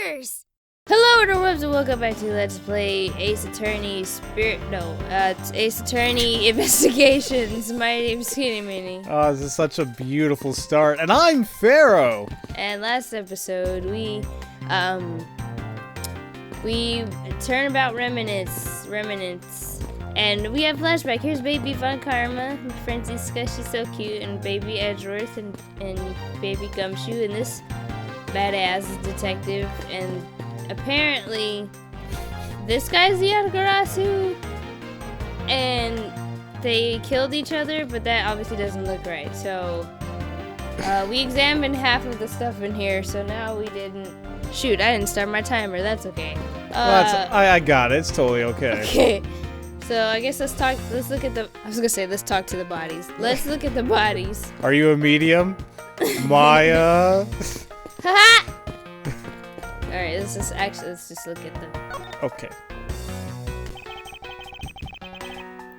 stickers! Hello interwebs and welcome back to Let's Play Ace Attorney Ace Attorney Investigations. My name's SkiniMini. Oh, this is such a beautiful start. And I'm Pharaoh! And last episode we turnabout remnants. And we have flashback. Here's baby Von Karma, Franziska, she's so cute, and baby Edgeworth and baby Gumshoe, and this badass detective, and apparently this guy's the Yatagarasu, and they killed each other, but that obviously doesn't look right. So we examined half of the stuff in here, so now we didn't shoot. I didn't start my timer. That's okay. I got it. It's totally okay. Okay. So I guess let's talk to the bodies. Let's look at the bodies. Are you a medium? Maya? Haha! Alright, let's just look at them. Okay.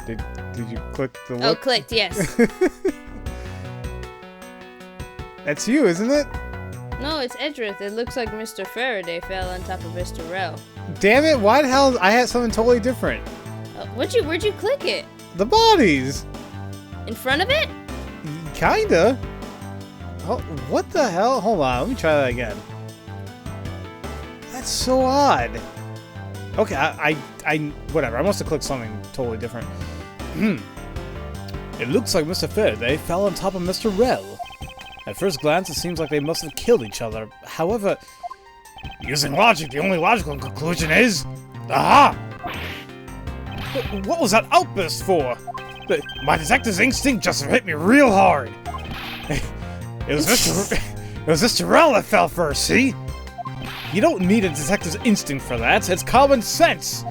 Did you click the look? Oh, clicked, yes. That's you, isn't it? No, it's Edgeworth. It looks like Mr. Faraday fell on top of Mr. Rell. Damn it, why the hell? I had something totally different. Where'd you click it? The bodies! In front of it? Kinda. Oh, what the hell? Hold on, let me try that again. That's so odd. Okay, I whatever. I must have clicked something totally different. It looks like Mr. Faraday fell on top of Mr. Rell. At first glance, it seems like they must have killed each other. However, using logic, the only logical conclusion is... Aha! What was that outburst for? My detective's instinct just hit me real hard. It was Mr. Rell that fell first, see? You don't need a detective's instinct for that. It's common sense.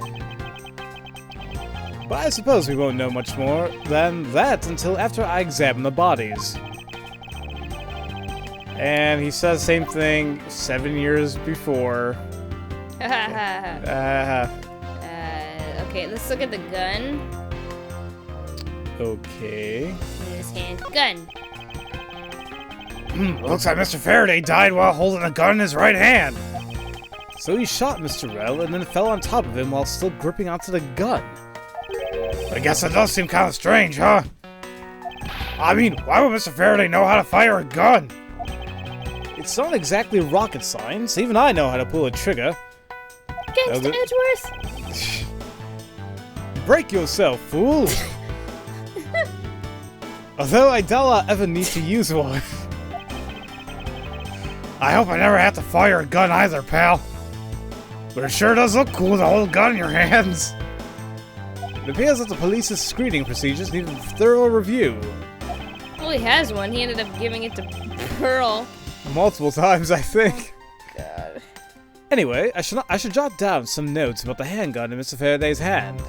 But I suppose we won't know much more than that until after I examine the bodies. And he says the same thing 7 years before. Okay, let's look at the gun. Okay. In his hand. Gun. Looks like Mr. Faraday died while holding a gun in his right hand. So he shot Mr. Rell and then fell on top of him while still gripping onto the gun. I guess that does seem kind of strange, huh? I mean, why would Mr. Faraday know how to fire a gun? It's not exactly rocket science. Even I know how to pull a trigger. Gangsta Edgeworth! Break yourself, fool! Although I doubt I'll ever need to use one. I hope I never have to fire a gun either, pal. But it sure does look cool to hold a gun in your hands. It appears that the police's screening procedures need a thorough review. Well, he has one. He ended up giving it to Pearl. Multiple times, I think. God. Anyway, I should jot down some notes about the handgun in Mr. Faraday's hand.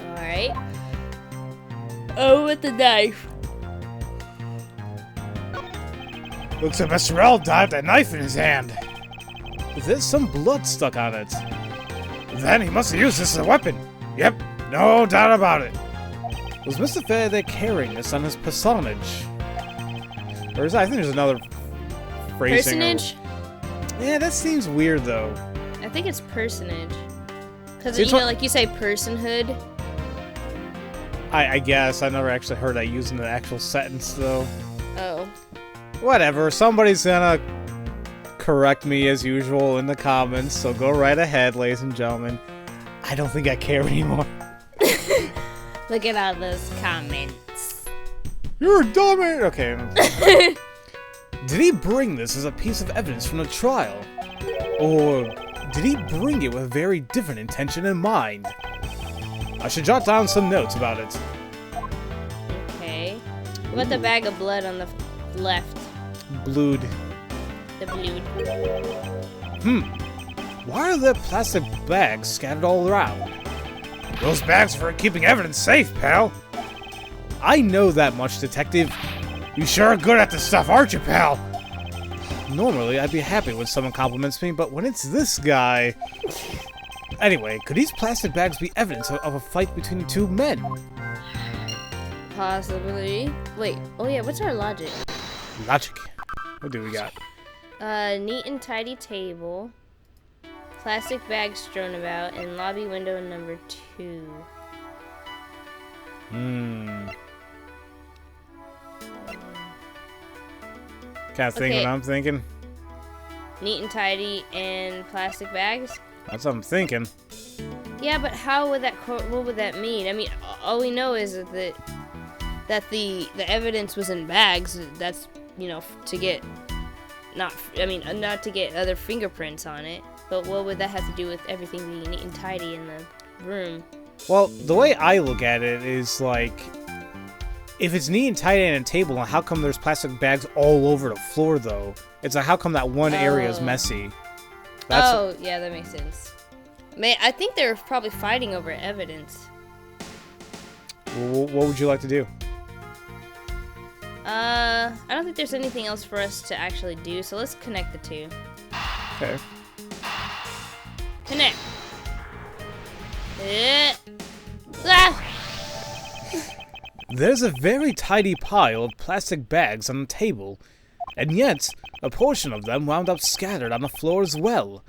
Alright. Oh, with the knife. Looks like Mr. Rell died with that knife in his hand. There's some blood stuck on it. Then he must have used this as a weapon. Yep, no doubt about it. Was Mr. Faraday carrying this on his personage? Or is that, I think there's another phrasing. Personage? Yeah, that seems weird though. I think it's personage. Because, you know, like you say personhood. I guess. I never actually heard that used in the actual sentence though. Oh. Whatever, somebody's gonna correct me as usual in the comments, so go right ahead, ladies and gentlemen. I don't think I care anymore. Look at all those comments. You're a dumbass! Okay. Did he bring this as a piece of evidence from the trial? Or did he bring it with a very different intention in mind? I should jot down some notes about it. Okay. What about the bag of blood on the left? Blood. The blood. Why are there plastic bags scattered all around? Those bags are for keeping evidence safe, pal. I know that much, detective. You sure are good at this stuff, aren't you, pal? Normally, I'd be happy when someone compliments me, but when it's this guy... Anyway, could these plastic bags be evidence of a fight between two men? Possibly. Wait, oh yeah, what's our logic? Logic. What do we got? Neat and tidy table. Plastic bags strewn about, and lobby window number 2. Kind of think what I'm thinking. Neat and tidy and plastic bags? That's what I'm thinking. Yeah, but how would that, what would that mean? I mean, all we know is that the evidence was in bags. That's, you know, to get, not to get other fingerprints on it. But what would that have to do with everything being neat and tidy in the room? Well, the way I look at it is like, if it's neat and tidy on a table, how come there's plastic bags all over the floor, though? It's like, how come that one area is messy? Oh, yeah, that makes sense. I think they're probably fighting over evidence. What would you like to do? I don't think there's anything else for us to actually do, so let's connect the two. Okay. Connect. Ah! There's a very tidy pile of plastic bags on the table, and yet a portion of them wound up scattered on the floor as well.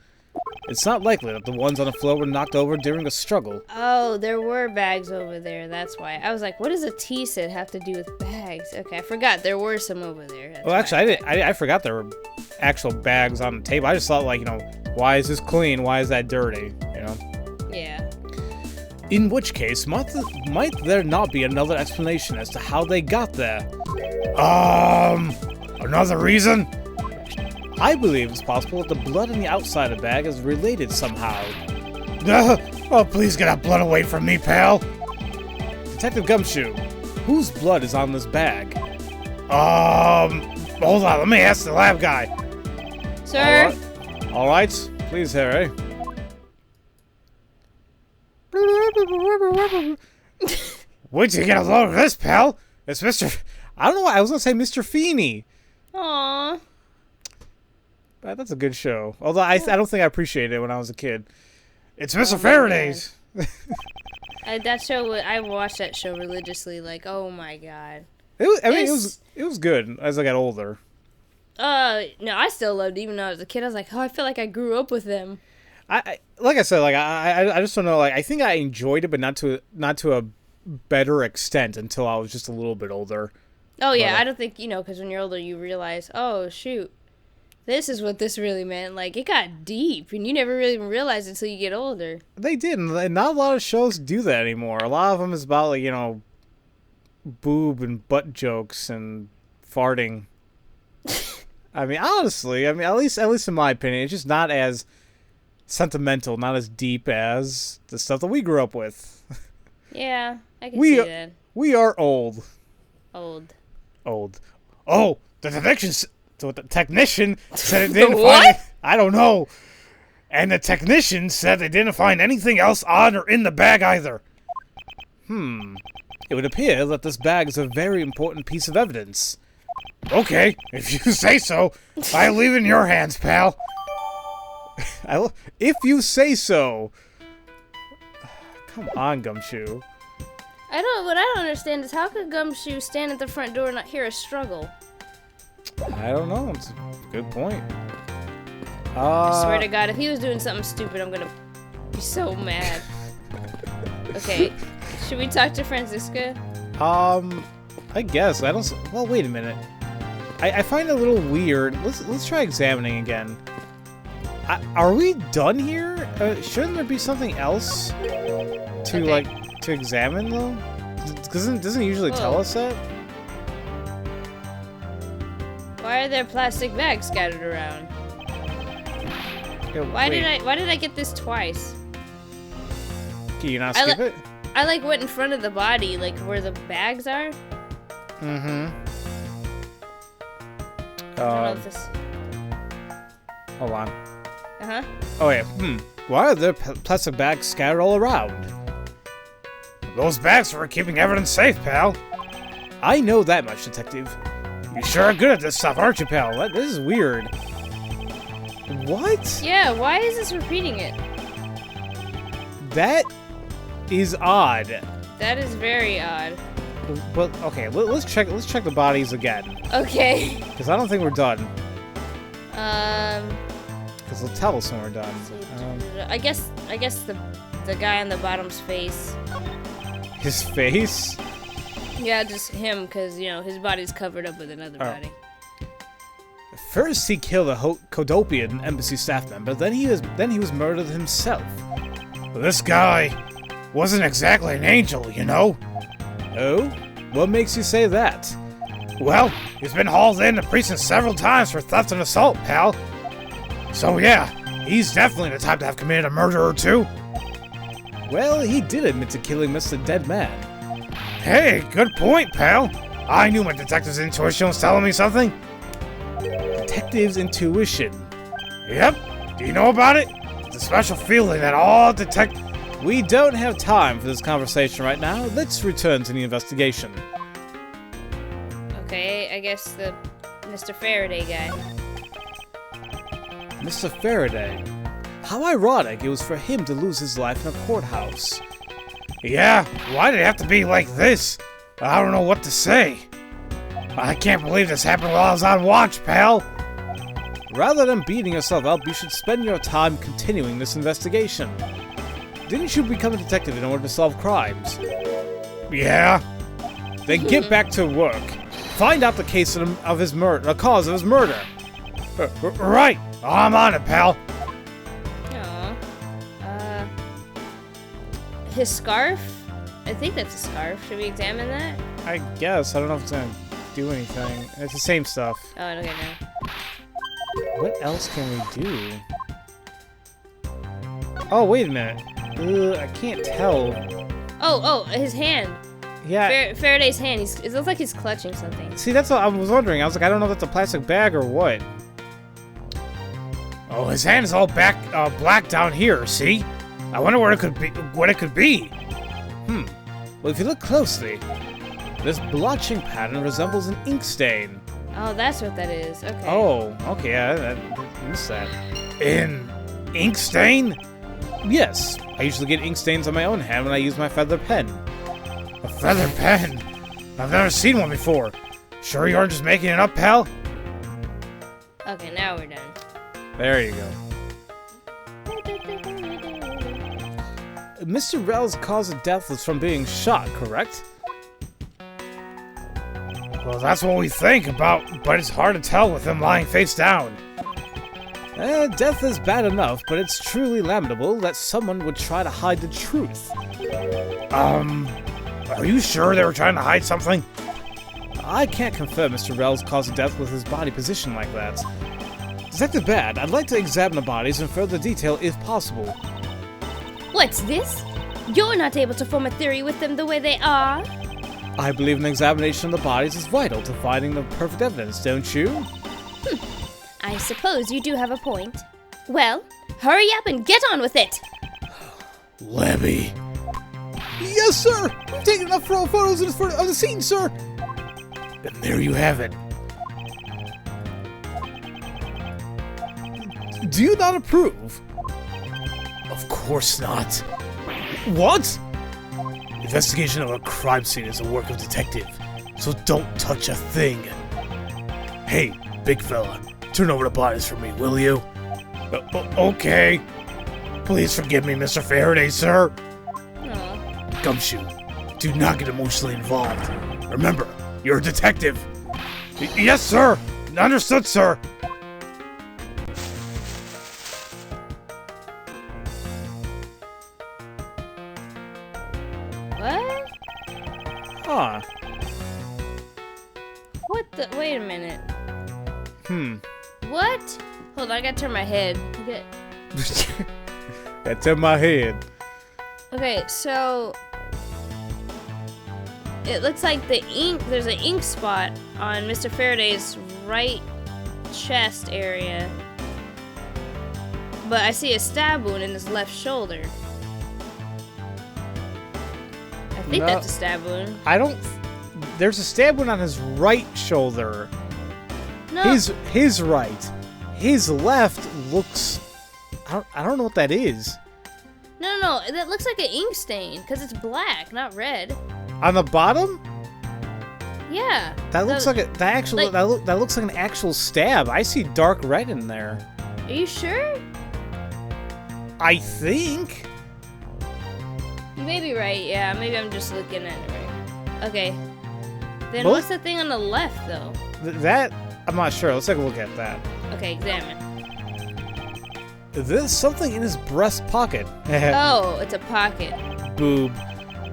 It's not likely that the ones on the floor were knocked over during a struggle. Oh, there were bags over there, that's why. I was like, what does a tea set have to do with bags? Okay, I forgot there were some over there. That's well, actually, I forgot there were actual bags on the table. I just thought, like, you know, why is this clean? Why is that dirty? You know? Yeah. In which case, might there not be another explanation as to how they got there? Another reason? I believe it's possible that the blood on the outside of the bag is related somehow. Oh, please get that blood away from me, pal! Detective Gumshoe, whose blood is on this bag? Hold on, let me ask the lab guy. Sir? Alright, please, Harry. Where'd you get a load of this, pal? It's Mr. I don't know why I was gonna say Mr. Feeney. Aww. But that's a good show. Although I don't think I appreciated it when I was a kid. It's Mr. Faraday's. That show, I watched that show religiously. Like, oh my god. It was good as I got older. No, I still loved it even though I was a kid. I was like, oh, I feel like I grew up with them. Like I said, like I just don't know. Like I think I enjoyed it, but not to a better extent until I was just a little bit older. Oh yeah, I don't think because when you're older, you realize, oh shoot, this is what this really meant. Like it got deep, and you never really even realize it until you get older. They did, and not a lot of shows do that anymore. A lot of them is about like boob and butt jokes and farting. I mean, honestly, at least in my opinion, it's just not as sentimental, not as deep as the stuff that we grew up with. Yeah, I can see that. We are old. Old. Oh, the technician said it didn't what? find. I don't know. And the technician said they didn't find anything else on or in the bag either. It would appear that this bag is a very important piece of evidence. Okay, if you say so. I leave it in your hands, pal. If you say so. Come on, Gumshoe. What I don't understand is how could Gumshoe stand at the front door and not hear a struggle? I don't know. It's a good point. I swear to God, if he was doing something stupid, I'm gonna be so mad. Okay, should we talk to Franziska? I guess. I don't. Well, wait a minute. I find it a little weird. Let's try examining again. Are we done here? Shouldn't there be something else to examine though? Doesn't it usually tell us that? Why are there plastic bags scattered around? Why did I get this twice? Can you not skip it? I went in front of the body, like where the bags are. Mm-hmm. I don't know if this... Hold on. Uh-huh. Oh yeah. Why are there plastic bags scattered all around? Those bags are for keeping evidence safe, pal. I know that much, Detective. You sure are good at this stuff, aren't you, pal? This is weird. What? Yeah, why is this repeating it? That is odd. That is very odd. But okay, let's check the bodies again. Okay. Because I don't think we're done. Because they'll tell us when we're done. I guess the guy on the bottom's face. His face? Yeah, just him, because, you know, his body's covered up with another body. First, he killed a Kodopian embassy staff member, then he was murdered himself. Well, this guy wasn't exactly an angel, you know? Oh? What makes you say that? Well, he's been hauled in to prison several times for theft and assault, pal. So yeah, he's definitely the type to have committed a murder or two. Well, he did admit to killing Mr. Dead Man. Hey, good point, pal. I knew my detective's intuition was telling me something. Detective's intuition? Yep. Do you know about it? It's a special feeling that all We don't have time for this conversation right now. Let's return to the investigation. Okay, I guess the Mr. Faraday guy. Mr. Faraday? How ironic it was for him to lose his life in a courthouse. Yeah, why did it have to be like this? I don't know what to say. I can't believe this happened while I was on watch, pal. Rather than beating yourself up, you should spend your time continuing this investigation. Didn't you become a detective in order to solve crimes? Yeah. Then get back to work. Find out the case of his murder, the cause of his murder. Right. I'm on it, pal. Aw. His scarf? I think that's a scarf. Should we examine that? I guess. I don't know if it's gonna do anything. It's the same stuff. Oh, okay, no. What else can we do? Oh, wait a minute. I can't tell. Oh, his hand. Yeah. Faraday's hand. It looks like he's clutching something. See, that's what I was wondering. I was like, I don't know if that's a plastic bag or what. Oh, his hand is all black down here. See? I wonder where it could be. What it could be. Well, if you look closely, this blotching pattern resembles an ink stain. Oh, that's what that is. Okay. Oh, okay. I missed that. An ink stain? Yes. I usually get ink stains on my own hand when I use my feather pen. A feather pen? I've never seen one before. Sure you aren't just making it up, pal? Okay, now we're done. There you go. Mr. Rel's cause of death was from being shot, correct? Well, that's what we think about, but it's hard to tell with him lying face down. Death is bad enough, but it's truly lamentable that someone would try to hide the truth. Are you sure they were trying to hide something? I can't confirm Mr. Rel's cause of death with his body positioned like that. Detective Bad, I'd like to examine the bodies in further detail if possible. What's this? You're not able to form a theory with them the way they are? I believe an examination of the bodies is vital to finding the perfect evidence, don't you? I suppose you do have a point. Well, hurry up and get on with it! Levy. Yes, sir! We've taken enough photos of the scene, sir! And there you have it. Do you not approve? Of course not. What? Investigation of a crime scene is a work of detective, so don't touch a thing. Hey, big fella, turn over the bodies for me, will you? Okay. Please forgive me, Mr. Faraday, sir. Aww. Gumshoe, do not get emotionally involved. Remember, you're a detective. Yes, sir. Understood, sir. What? Huh. What the? Wait a minute. What? Hold on, I gotta turn my head. Okay. That's in my head. Okay, so it looks like there's an ink spot on Mr. Faraday's right chest area. But I see a stab wound in his left shoulder. I think that's a stab wound. There's a stab wound on his right shoulder. No. His right. His left looks... I don't know what that is. No, that looks like an ink stain, because it's black, not red. On the bottom? Yeah. That looks like that looks like an actual stab. I see dark red in there. Are you sure? I think. You may be right. Yeah, maybe I'm just looking at it right. Okay. Then Both? what's the thing on the left, though? That I'm not sure. Let's take a look at that. Okay, examine. There's something in his breast pocket. Oh, it's a pocket. Boob.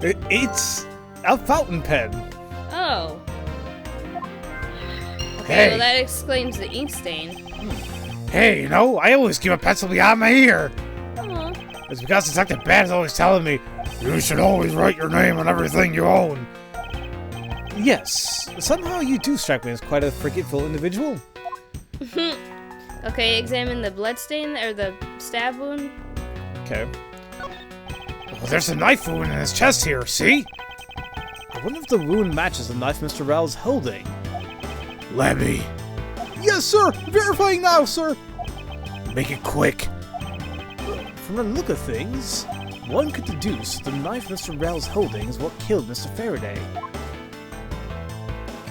It's a fountain pen. Oh. Okay, Hey. well that explains the ink stain. Hey, you know, I always keep a pencil behind my ear. Oh. It's because Detective Bad is always telling me, you should always write your name on everything you own. Yes, somehow you do strike me as quite a forgetful individual. Okay, examine the blood stain or the stab wound. Okay. Well, there's a knife wound in his chest here, see? I wonder if the wound matches the knife Mr. Rell's holding. Lemmy. Yes, sir! Verifying now, sir! Make it quick. From the look of things, one could deduce the knife Mr. Rell's holding is what killed Mr. Faraday.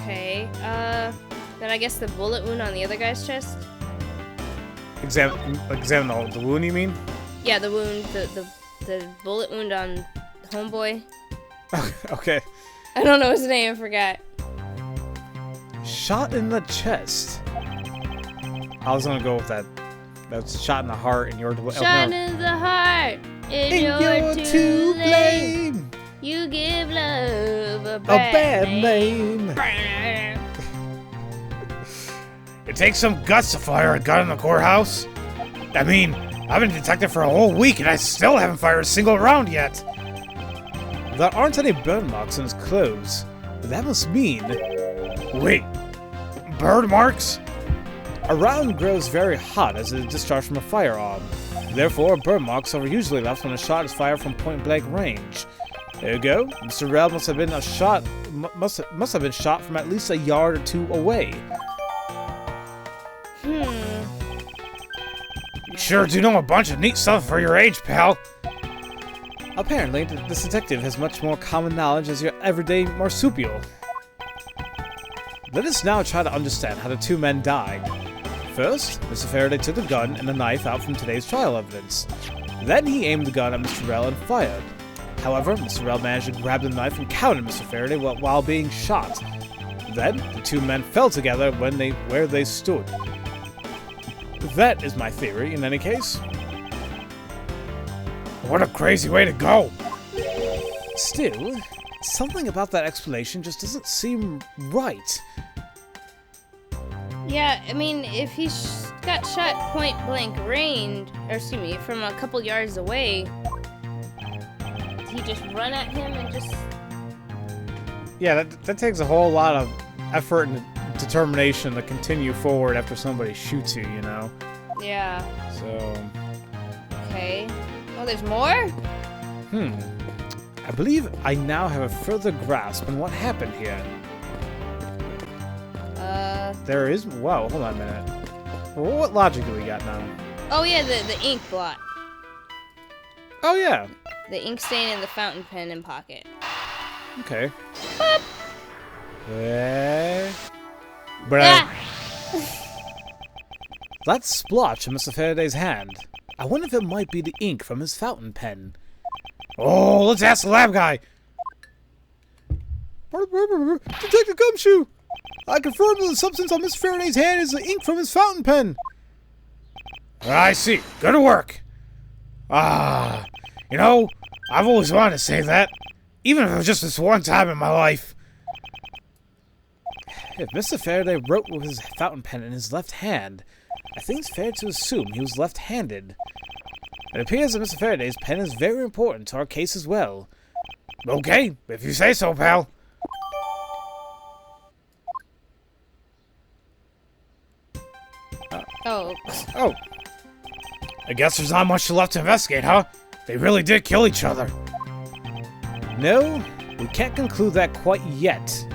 Okay, then I guess the bullet wound on the other guy's chest? Examine the wound, you mean? Yeah, the wound, the bullet wound on homeboy. Okay. I don't know his name, I forgot. Shot in the chest. I was gonna go with that. That's shot in the heart and you're Shot in the heart, and you're to blame. You give love a bad name. It takes some guts to fire a gun in the courthouse. I mean, I've been a detective for a whole week and I still haven't fired a single round yet. There aren't any burn marks on his clothes. That must mean... Wait, burn marks? A round grows very hot as it is discharged from a firearm. Therefore, burn marks are usually left when a shot is fired from point-blank range. There you go. Mr. Rell must have been must have been shot from at least a yard or two away. You sure do know a bunch of neat stuff for your age, pal. Apparently, this detective has much more common knowledge as your everyday marsupial. Let us now try to understand how the two men died. First, Mr. Faraday took the gun and the knife out from today's trial evidence. Then he aimed the gun at Mr. Rell and fired. However, Mr. Rell managed to grab the knife and counter Mr. Faraday while being shot. Then, the two men fell together where they stood. That is my theory, in any case. What a crazy way to go! Still, something about that explanation just doesn't seem right. Yeah, I mean, if he got shot point blank range, or excuse me, from a couple yards away, did he just run at him and just... Yeah, that takes a whole lot of effort and determination to continue forward after somebody shoots you, you know? Yeah. So... Okay. Oh, there's more? I believe I now have a further grasp on what happened here. There is... Whoa, hold on a minute. What logic do we got now? Oh yeah, the ink blot. Oh, yeah. The ink stain and the fountain pen in pocket. Okay. Boop. But that splotch in Mr. Faraday's hand. I wonder if it might be the ink from his fountain pen. Oh, let's ask the lab guy. Detective Gumshoe! I confirm that the substance on Mr. Faraday's hand is the ink from his fountain pen. I see. Go to work. You know, I've always wanted to say that. Even if it was just this one time in my life. If Mr. Faraday wrote with his fountain pen in his left hand, I think it's fair to assume he was left-handed. It appears that Mr. Faraday's pen is very important to our case as well. Okay, if you say so, pal. Oh. I guess there's not much left to investigate, huh? They really did kill each other. No, we can't conclude that quite yet.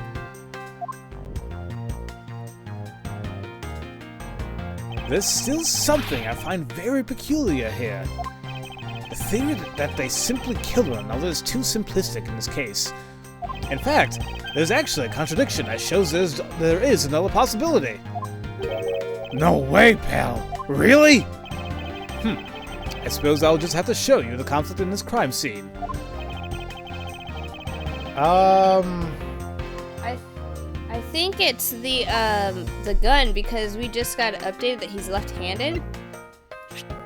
There's still something I find very peculiar here. The theory that they simply killed one another is too simplistic in this case. In fact, there's actually a contradiction that shows there is another possibility. No way, pal. Really? I suppose I'll just have to show you the conflict in this crime scene. I think it's the gun, because we just got updated that he's left-handed.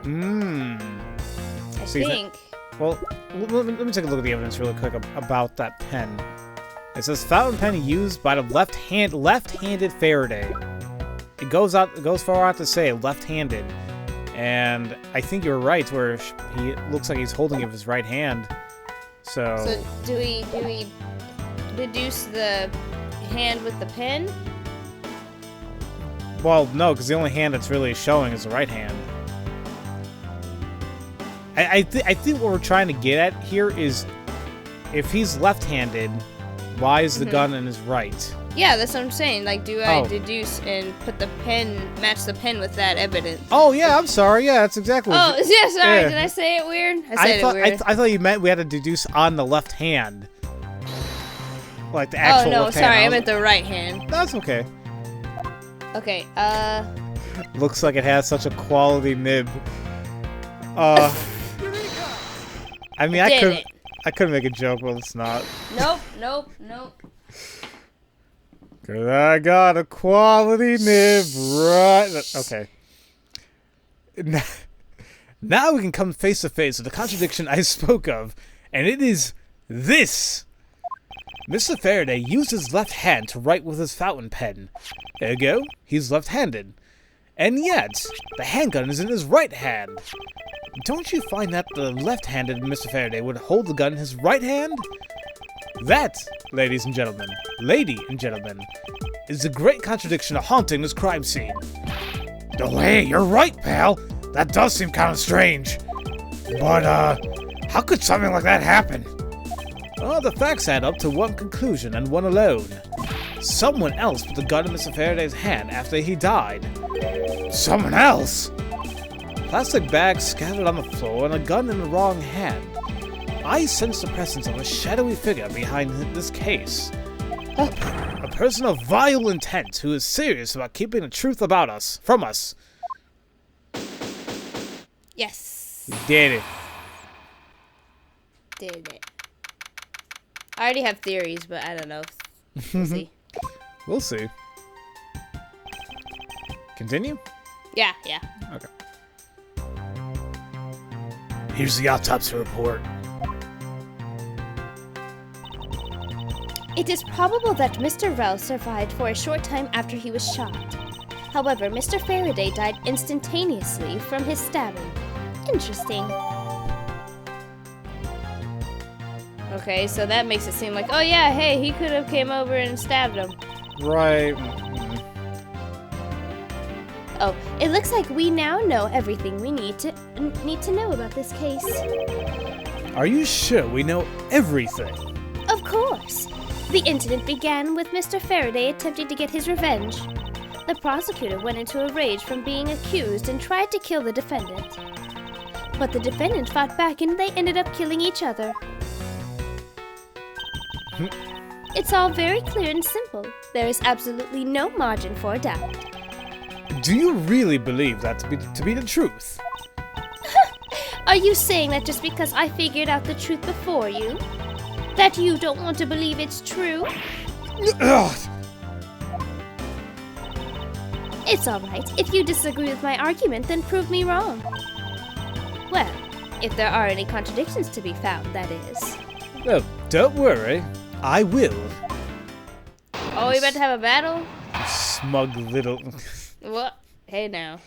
I think. Well, let me take a look at the evidence really quick about that pen. It says fountain pen used by the left-handed Faraday. It goes far out to say left-handed, and I think you're right. Where he looks like he's holding it with his right hand. So do we deduce the hand with the pen? Well, no, because the only hand that's really showing is the right hand. I think what we're trying to get at here is, if he's left-handed, why is the gun in his right? Yeah, that's what I'm saying. Like, do I deduce and match the pen with that evidence? Oh, yeah, I'm sorry. Yeah, that's exactly what yeah, sorry. Yeah. Did I say it weird? I thought you meant we had to deduce on the left hand. Like the actual left hand. Sorry, I meant the right hand. That's okay. Okay, Looks like it has such a quality nib. I mean, I could make a joke, but it's not. Nope. 'Cause I got a quality nib, right? Okay. Now we can come face to face with the contradiction I spoke of, and it is this. Mr. Faraday used his left hand to write with his fountain pen. Ergo, he's left-handed. And yet, the handgun is in his right hand. Don't you find that the left-handed Mr. Faraday would hold the gun in his right hand? That, lady and gentlemen, is the great contradiction haunting this crime scene. Oh, hey, you're right, pal. That does seem kind of strange. But, how could something like that happen? Well, the facts add up to one conclusion, and one alone. Someone else put the gun in Mr. Faraday's hand after he died. Someone else? Plastic bags scattered on the floor and a gun in the wrong hand. I sense the presence of a shadowy figure behind this case. A person of vile intent who is serious about keeping the truth about us, from us. Yes. You did it. Did it. I already have theories, but I don't know. We'll see. We'll see. Continue? Yeah. Okay. Here's the autopsy report. It is probable that Mr. Rell survived for a short time after he was shot. However, Mr. Faraday died instantaneously from his stabbing. Interesting. Okay, so that makes it seem like, oh yeah, hey, he could have came over and stabbed him. Right. Oh, it looks like we now know everything we need to know about this case. Are you sure we know everything? Of course. The incident began with Mr. Faraday attempting to get his revenge. The prosecutor went into a rage from being accused and tried to kill the defendant. But the defendant fought back and they ended up killing each other. It's all very clear and simple. There is absolutely no margin for doubt. Do you really believe that to be the truth? Are you saying that just because I figured out the truth before you, that you don't want to believe it's true? It's alright. If you disagree with my argument, then prove me wrong. Well, if there are any contradictions to be found, that is. Well, don't worry. I will. Oh, we about to have a battle? Smug little... What? Hey now.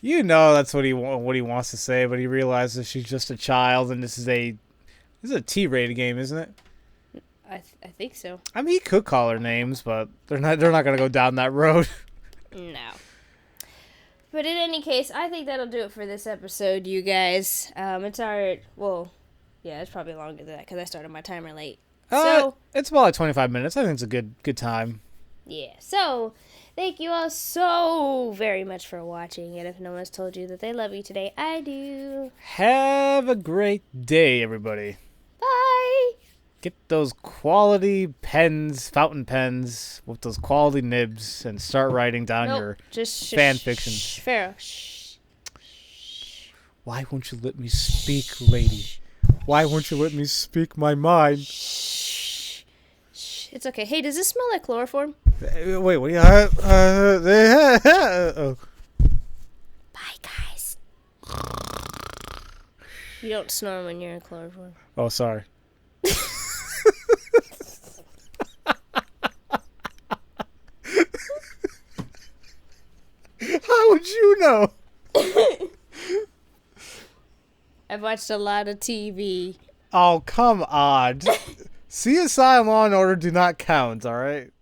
You know that's what he wants to say, but he realizes she's just a child, and this is a T-rated game, isn't it? I think so. I mean, he could call her names, but they're not gonna go down that road. No. But in any case, I think that'll do it for this episode, you guys. It's probably longer than that because I started my timer late. So it's about like 25 minutes. I think it's a good time. Yeah. So thank you all so very much for watching. And if no one's told you that they love you today, I do. Have a great day, everybody. Bye. Get those quality pens, fountain pens, with those quality nibs, and start writing down your just fan fiction. Pharaoh. Why won't you let me speak, lady? Why won't you let me speak my mind? It's okay. Hey, does this smell like chloroform? Wait, what? Oh. Bye, guys. You don't snore when you're in chloroform. Oh, sorry. How would you know? I've watched a lot of TV. Oh, come on. CSI and Law and Order do not count, alright?